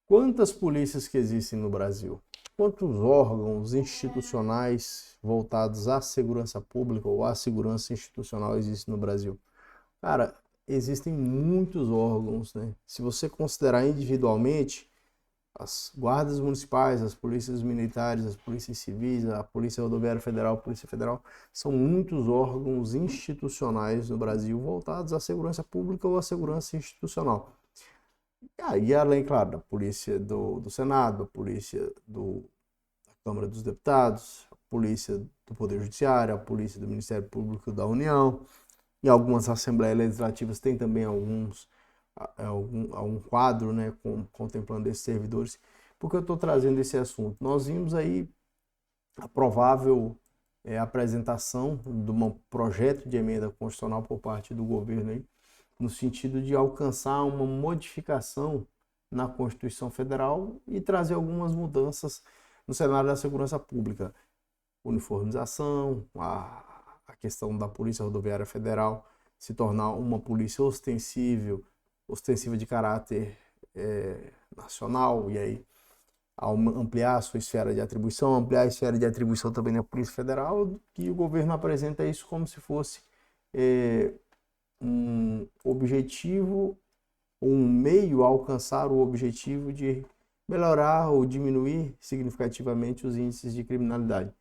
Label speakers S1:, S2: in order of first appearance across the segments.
S1: Quantas polícias que existem no Brasil? Quantos órgãos institucionais voltados à segurança pública ou à segurança institucional existem no Brasil? Cara, existem muitos órgãos, né? Se você considerar individualmente, as guardas municipais, as polícias militares, as polícias civis, a Polícia Rodoviária Federal, a Polícia Federal, são muitos órgãos institucionais no Brasil voltados à segurança pública ou à segurança institucional. E além, claro, da polícia do Senado, a polícia da Câmara dos Deputados, a polícia do Poder Judiciário, a polícia do Ministério Público da União, e algumas assembleias legislativas têm também algum quadro, né, contemplando esses servidores. Por que eu estou trazendo esse assunto? Nós vimos aí a provável apresentação de um projeto de emenda constitucional por parte do governo aí, no sentido de alcançar uma modificação na Constituição Federal e trazer algumas mudanças no cenário da segurança pública. Uniformização, a questão da Polícia Rodoviária Federal se tornar uma polícia ostensiva de caráter nacional, e aí ampliar a sua esfera de atribuição, ampliar a esfera de atribuição também na Polícia Federal, que o governo apresenta isso como se fosse um objetivo, um meio a alcançar o objetivo de melhorar ou diminuir significativamente os índices de criminalidade.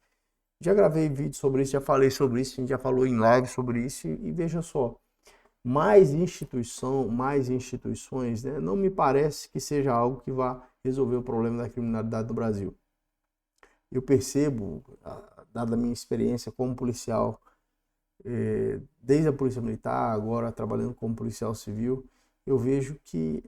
S1: Já gravei vídeo sobre isso, já falei sobre isso, a gente já falou em live sobre isso, e veja só, mais instituições, né, não me parece que seja algo que vá resolver o problema da criminalidade no Brasil. Eu percebo, dada a minha experiência como policial, desde a Polícia Militar, agora trabalhando como policial civil, eu vejo que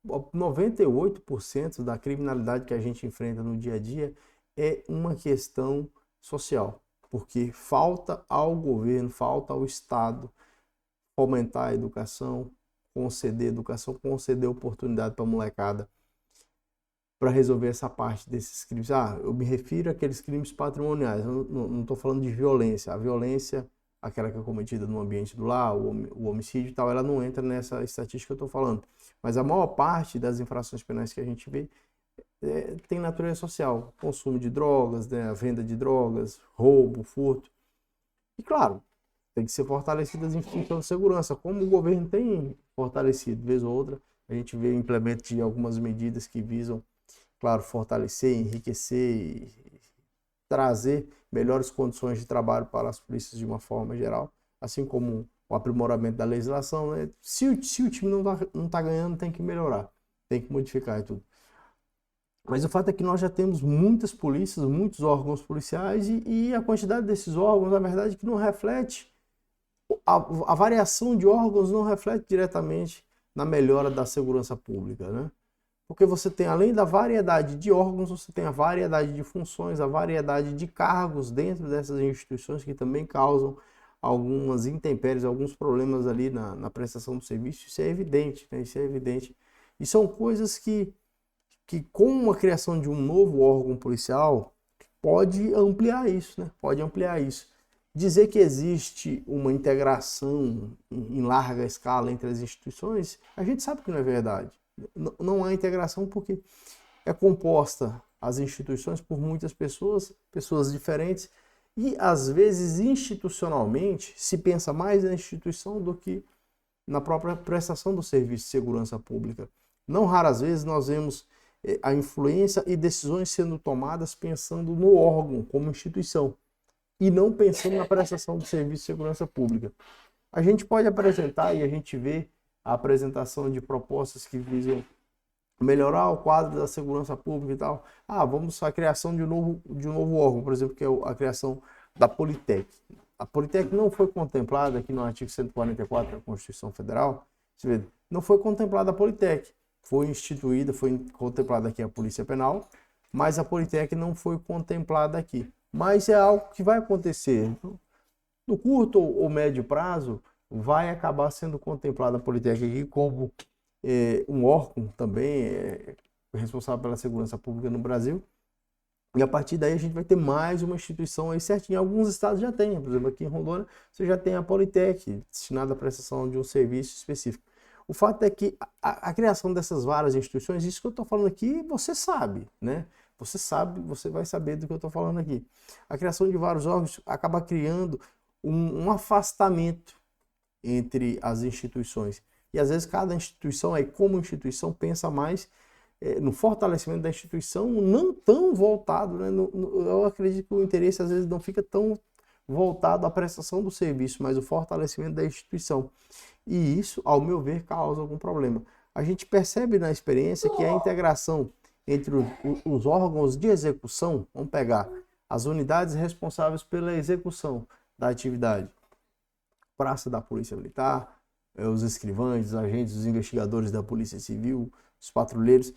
S1: 98% da criminalidade que a gente enfrenta no dia a dia é uma questão social, porque falta ao governo, falta ao Estado fomentar a educação, conceder oportunidade para a molecada para resolver essa parte desses crimes. Eu me refiro àqueles crimes patrimoniais, eu não estou falando de violência. A violência, aquela que é cometida no ambiente do lar, o homicídio e tal, ela não entra nessa estatística que eu estou falando. Mas a maior parte das infrações penais que a gente vê tem natureza social, consumo de drogas, né, a venda de drogas, roubo, furto. E claro, tem que ser fortalecidas as instituições de segurança, como o governo tem fortalecido, vez ou outra, a gente vê o implemento de algumas medidas que visam, claro, fortalecer, enriquecer e trazer melhores condições de trabalho para as polícias de uma forma geral, assim como o aprimoramento da legislação, né? Se o time não tá ganhando, tem que melhorar, tem que modificar e tudo. Mas o fato é que nós já temos muitas polícias, muitos órgãos policiais, e a quantidade desses órgãos, na verdade, que não reflete, a variação de órgãos não reflete diretamente na melhora da segurança pública, né? Porque você tem, além da variedade de órgãos, você tem a variedade de funções, a variedade de cargos dentro dessas instituições que também causam algumas intempéries, alguns problemas ali na prestação do serviço. Isso é evidente, né? Isso é evidente. E são coisas que com a criação de um novo órgão policial pode ampliar isso, né? Pode ampliar isso. Dizer que existe uma integração em larga escala entre as instituições, a gente sabe que não é verdade. Não há integração porque é composta as instituições por muitas pessoas diferentes, e às vezes institucionalmente se pensa mais na instituição do que na própria prestação do serviço de segurança pública. Não raras vezes nós vemos a influência e decisões sendo tomadas pensando no órgão como instituição e não pensando na prestação do serviço de segurança pública. A gente pode apresentar, e a gente vê a apresentação de propostas que visam melhorar o quadro da segurança pública e tal. Vamos à criação de um novo órgão, por exemplo, que é a criação da Politec. A Politec não foi contemplada aqui no artigo 144 da Constituição Federal. Você vê, não foi contemplada a Politec. Foi instituída, foi contemplada aqui a Polícia Penal, mas a Politec não foi contemplada aqui. Mas é algo que vai acontecer. No curto ou médio prazo, vai acabar sendo contemplada a Politec aqui como um órgão também responsável pela segurança pública no Brasil. E a partir daí a gente vai ter mais uma instituição aí certinho. Alguns estados já têm, por exemplo, aqui em Rondônia, você já tem a Politec, destinada à prestação de um serviço específico. O fato é que a criação dessas várias instituições, isso que eu estou falando aqui, você sabe, né? Você sabe, você vai saber do que eu estou falando aqui. A criação de vários órgãos acaba criando um afastamento entre as instituições. E às vezes cada instituição, aí como instituição, pensa mais no fortalecimento da instituição, não tão voltado, né? Eu acredito que o interesse às vezes não fica tão voltado à prestação do serviço, mas o fortalecimento da instituição. E isso, ao meu ver, causa algum problema. A gente percebe na experiência que a integração entre os órgãos de execução, vamos pegar as unidades responsáveis pela execução da atividade, praça da Polícia Militar, os escrivães, os agentes, os investigadores da Polícia Civil, os patrulheiros,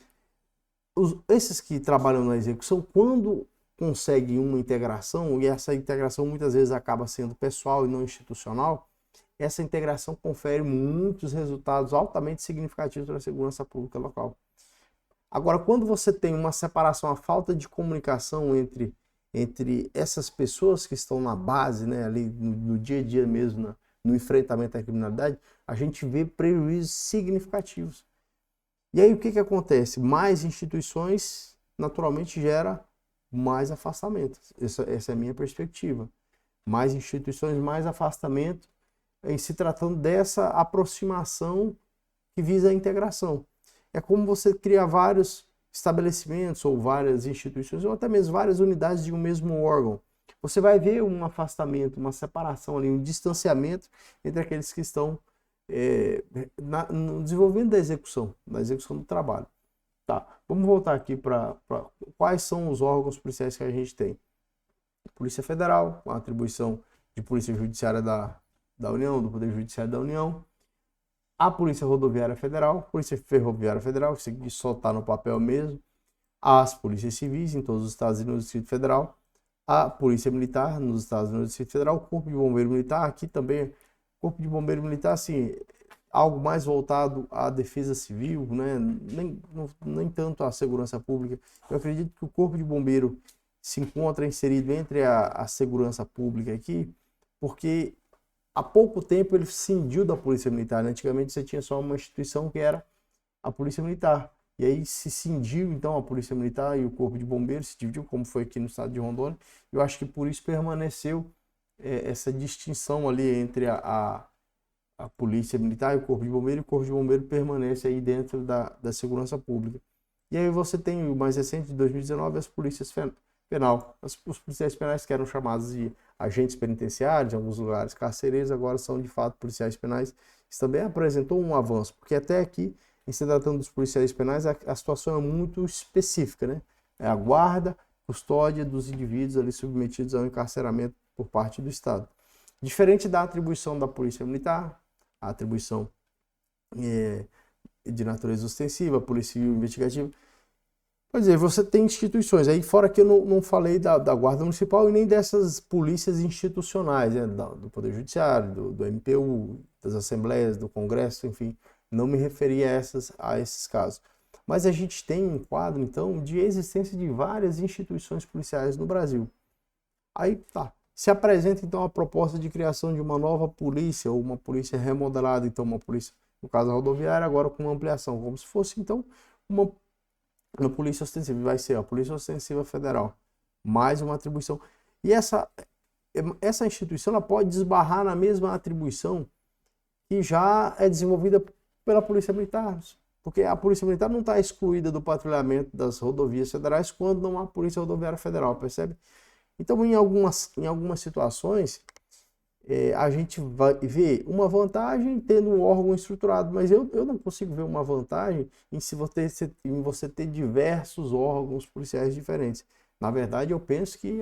S1: esses que trabalham na execução, quando conseguem uma integração, e essa integração muitas vezes acaba sendo pessoal e não institucional, essa integração confere muitos resultados altamente significativos para a segurança pública local. Agora, quando você tem uma separação, a falta de comunicação entre essas pessoas que estão na base, né, ali no dia a dia mesmo, no enfrentamento à criminalidade, a gente vê prejuízos significativos. E aí o que acontece? Mais instituições naturalmente gera mais afastamento. Essa é a minha perspectiva. Mais instituições, mais afastamento em se tratando dessa aproximação que visa a integração. É como você criar vários estabelecimentos ou várias instituições ou até mesmo várias unidades de um mesmo órgão. Você vai ver um afastamento, uma separação ali, um distanciamento entre aqueles que estão no desenvolvimento da execução do trabalho. Tá, vamos voltar aqui para quais são os órgãos policiais que a gente tem. Polícia Federal, com a atribuição de Polícia Judiciária da União, do Poder Judiciário da União. A Polícia Rodoviária Federal, Polícia Ferroviária Federal, que isso aqui só está no papel mesmo. As Polícias Civis em todos os estados e no Distrito Federal. A Polícia Militar nos estados e no Distrito Federal. O Corpo de Bombeiro Militar, aqui também, Corpo de Bombeiro Militar, assim, algo mais voltado à defesa civil, né? Nem tanto à segurança pública. Eu acredito que o Corpo de Bombeiro se encontra inserido entre a segurança pública aqui, porque há pouco tempo ele cindiu da Polícia Militar. Antigamente você tinha só uma instituição que era a Polícia Militar. E aí se cindiu então a Polícia Militar e o Corpo de Bombeiros, se dividiu, como foi aqui no estado de Rondônia. Eu acho que por isso permaneceu essa distinção ali entre a Polícia Militar e o Corpo de Bombeiro, e o Corpo de Bombeiro permanece aí dentro da segurança pública. E aí você tem o mais recente, de 2019, as polícias penal. Os policiais penais, que eram chamados de agentes penitenciários, em alguns lugares carcereiros, agora são de fato policiais penais. Isso também apresentou um avanço, porque até aqui, em se tratando dos policiais penais, a situação é muito específica, né? É a guarda, custódia dos indivíduos ali submetidos ao encarceramento por parte do Estado. Diferente da atribuição da Polícia Militar, a atribuição de natureza ostensiva, Polícia Civil Investigativa. Pois é, você tem instituições, aí fora que eu não falei da Guarda Municipal e nem dessas polícias institucionais, né, do Poder Judiciário, do MPU, das Assembleias, do Congresso, enfim, não me referi a esses casos. Mas a gente tem um quadro, então, de existência de várias instituições policiais no Brasil. Aí tá, se apresenta então a proposta de criação de uma nova polícia, ou uma polícia remodelada, então uma polícia, no caso rodoviária, agora com uma ampliação, como se fosse então uma polícia ostensiva, vai ser a Polícia Ostensiva Federal, mais uma atribuição. E essa instituição ela pode desbarrar na mesma atribuição que já é desenvolvida pela Polícia Militar, porque a Polícia Militar não está excluída do patrulhamento das rodovias federais quando não há Polícia Rodoviária Federal, percebe? Então, em algumas situações, a gente vai ver uma vantagem tendo um órgão estruturado, mas eu não consigo ver uma vantagem em você ter diversos órgãos policiais diferentes. Na verdade, eu penso que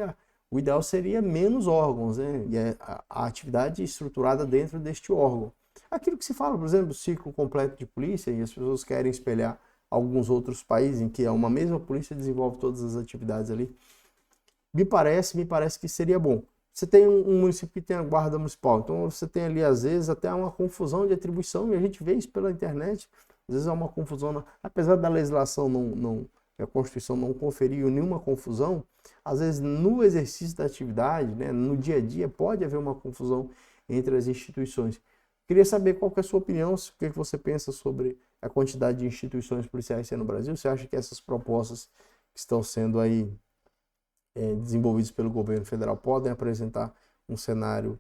S1: o ideal seria menos órgãos, né? E a atividade estruturada dentro deste órgão. Aquilo que se fala, por exemplo, do ciclo completo de polícia, e as pessoas querem espelhar alguns outros países em que uma mesma polícia desenvolve todas as atividades ali. Me parece que seria bom. Você tem um município que tem a guarda municipal, então você tem ali às vezes até uma confusão de atribuição, e a gente vê isso pela internet. Às vezes há uma confusão, apesar da legislação a Constituição não conferiu nenhuma confusão, às vezes no exercício da atividade, né, no dia a dia, pode haver uma confusão entre as instituições. Queria saber qual que é a sua opinião, o que você pensa sobre a quantidade de instituições policiais no Brasil. Você acha que essas propostas que estão sendo aí desenvolvidas pelo governo federal podem apresentar um cenário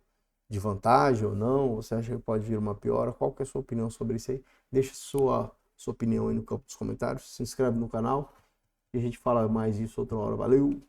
S1: de vantagem ou não? Você acha que pode vir uma piora? Qual que é a sua opinião sobre isso aí? Deixa sua opinião aí no campo dos comentários. Se inscreve no canal e a gente fala mais disso outra hora. Valeu!